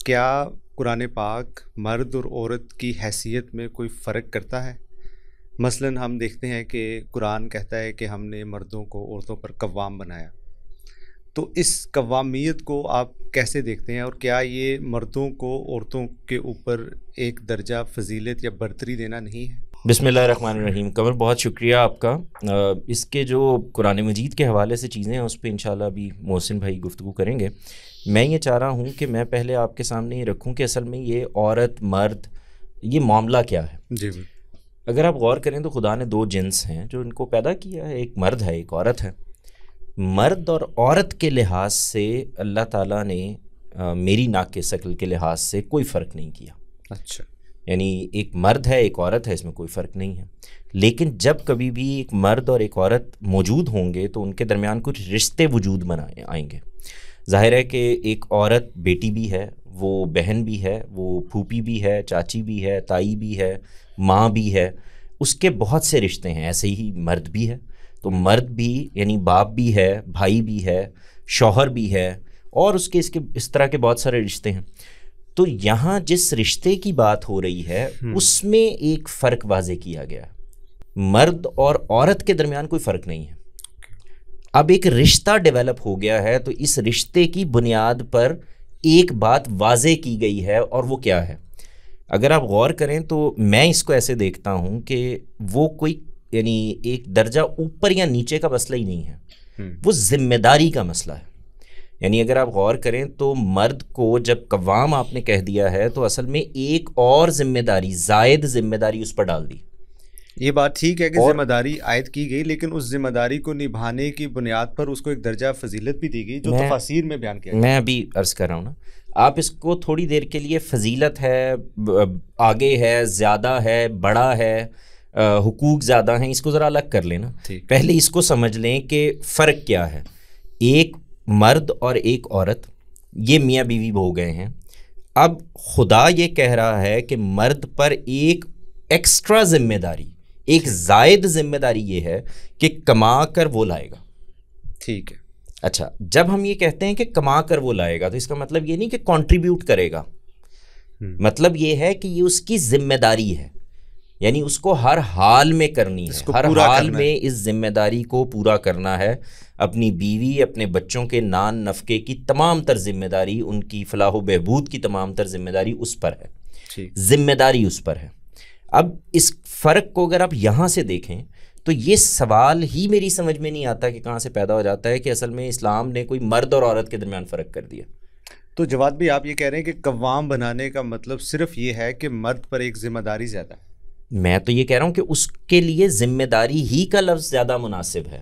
کیا قرآن پاک مرد اور عورت کی حیثیت میں کوئی فرق کرتا ہے؟ مثلاً ہم دیکھتے ہیں کہ قرآن کہتا ہے کہ ہم نے مردوں کو عورتوں پر قوام بنایا، تو اس قوامیت کو آپ کیسے دیکھتے ہیں، اور کیا یہ مردوں کو عورتوں کے اوپر ایک درجہ فضیلت یا برتری دینا نہیں ہے؟ بسم اللہ الرحمن الرحیم. قمر، بہت شکریہ آپ کا. اس کے جو قرآن مجید کے حوالے سے چیزیں ہیں اس پہ انشاءاللہ ابھی محسن بھائی گفتگو کریں گے. میں یہ چاہ رہا ہوں کہ میں پہلے آپ کے سامنے یہ رکھوں کہ اصل میں یہ عورت مرد یہ معاملہ کیا ہے. جی اگر آپ غور کریں تو خدا نے دو جنس ہیں جو ان کو پیدا کیا ہے، ایک مرد ہے ایک عورت ہے. مرد اور عورت کے لحاظ سے اللہ تعالیٰ نے میری ناک کے شکل کے لحاظ سے کوئی فرق نہیں کیا. اچھا، یعنی ایک مرد ہے ایک عورت ہے، اس میں کوئی فرق نہیں ہے. لیکن جب کبھی بھی ایک مرد اور ایک عورت موجود ہوں گے تو ان کے درمیان کچھ رشتے وجود میں آئیں گے. ظاہر ہے کہ ایک عورت بیٹی بھی ہے، وہ بہن بھی ہے، وہ پھوپھی بھی ہے، چاچی بھی ہے، تائی بھی ہے، ماں بھی ہے. اس کے بہت سے رشتے ہیں. ایسے ہی مرد بھی ہے، تو مرد بھی یعنی باپ بھی ہے، بھائی بھی ہے، شوہر بھی ہے، اور اس کے اس طرح کے بہت سارے رشتے ہیں. تو یہاں جس رشتے کی بات ہو رہی ہے اس میں ایک فرق واضح کیا گیا ہے. مرد اور عورت کے درمیان کوئی فرق نہیں ہے. اب ایک رشتہ ڈیولپ ہو گیا ہے تو اس رشتے کی بنیاد پر ایک بات واضح کی گئی ہے، اور وہ کیا ہے؟ اگر آپ غور کریں تو میں اس کو ایسے دیکھتا ہوں کہ وہ کوئی یعنی ایک درجہ اوپر یا نیچے کا مسئلہ ہی نہیں ہے، وہ ذمہ داری کا مسئلہ ہے. یعنی اگر آپ غور کریں تو مرد کو جب قوام آپ نے کہہ دیا ہے تو اصل میں ایک اور ذمہ داری، زائد ذمہ داری اس پر ڈال دی. یہ بات ٹھیک ہے کہ ذمہ داری عائد کی گئی، لیکن اس ذمہ داری کو نبھانے کی بنیاد پر اس کو ایک درجہ فضیلت بھی دی گئی جو تفاسیر میں بیان کیا گیا. میں ابھی عرض کر رہا ہوں نا، آپ اس کو تھوڑی دیر کے لیے فضیلت ہے، آگے ہے، زیادہ ہے، بڑا ہے، حقوق زیادہ ہیں، اس کو ذرا الگ کر لینا. پہلے اس کو سمجھ لیں کہ فرق کیا ہے. ایک مرد اور ایک عورت یہ میاں بیوی ہو گئے ہیں. اب خدا یہ کہہ رہا ہے کہ مرد پر ایک ایکسٹرا ذمہ داری، ایک زائد ذمہ داری یہ ہے کہ کما کر وہ لائے گا. ٹھیک ہے. اچھا، جب ہم یہ کہتے ہیں کہ کما کر وہ لائے گا تو اس کا مطلب یہ نہیں کہ کنٹریبیوٹ کرے گا. مطلب یہ ہے کہ یہ اس کی ذمہ داری ہے، یعنی اس کو ہر حال میں کرنی ہے، ہر حال میں اس ذمہ داری کو پورا کرنا ہے. اپنی بیوی، اپنے بچوں کے نان نفقے کی تمام تر ذمہ داری، ان کی فلاح و بہبود کی تمام تر ذمہ داری اس پر ہے، ذمہ داری اس پر ہے. اب اس فرق کو اگر آپ یہاں سے دیکھیں تو یہ سوال ہی میری سمجھ میں نہیں آتا کہ کہاں سے پیدا ہو جاتا ہے کہ اصل میں اسلام نے کوئی مرد اور عورت کے درمیان فرق کر دیا. تو جواد بھی آپ یہ کہہ رہے ہیں کہ قوام بنانے کا مطلب صرف یہ ہے کہ مرد پر ایک ذمہ داری زیادہ ہے؟ میں تو یہ کہہ رہا ہوں کہ اس کے لیے ذمہ داری ہی کا لفظ زیادہ مناسب ہے.